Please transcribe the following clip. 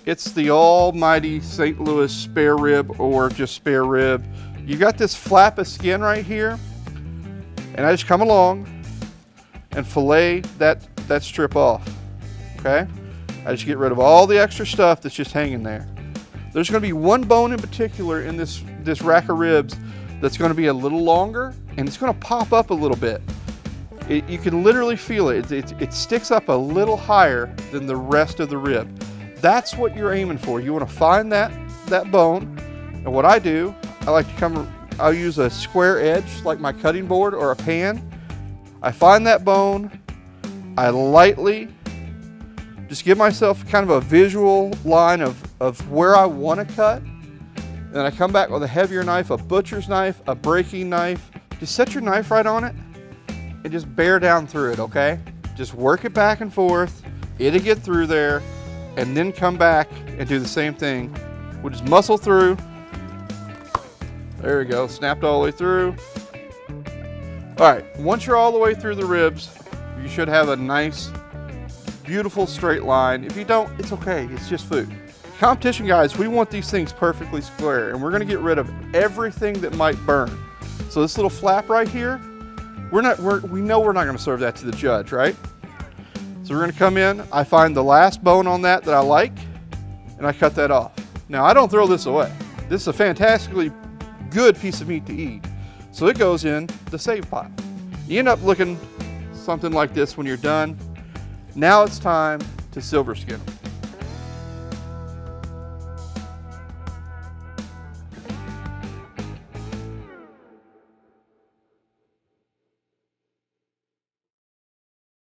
It's the almighty St. Louis spare rib or just spare rib. You got this flap of skin right here, and I just come along and fillet that strip off, okay? I just get rid of all the extra stuff that's just hanging there. There's gonna be one bone in particular in this rack of ribs that's gonna be a little longer, and it's gonna pop up a little bit. You can literally feel it. It sticks up a little higher than the rest of the rib. That's what you're aiming for. You wanna find that bone, and what I do, I'll use a square edge like my cutting board or a pan. I find that bone, I lightly just give myself kind of a visual line of where I want to cut. Then I come back with a heavier knife, a butcher's knife, a breaking knife. Just set your knife right on it and just bear down through it, okay? Just work it back and forth. It'll get through there, and then come back and do the same thing. We'll just muscle through. There we go, snapped all the way through. All right, once you're all the way through the ribs, you should have a nice, beautiful straight line. If you don't, it's okay, it's just food. Competition guys, we want these things perfectly square, and we're gonna get rid of everything that might burn. So this little flap right here, we know we're not gonna serve that to the judge, right? So we're gonna come in, I find the last bone on that I like, and I cut that off. Now I don't throw this away. This is a fantastically good piece of meat to eat. So it goes in the save pot. You end up looking something like this when you're done. Now it's time to silver skin them.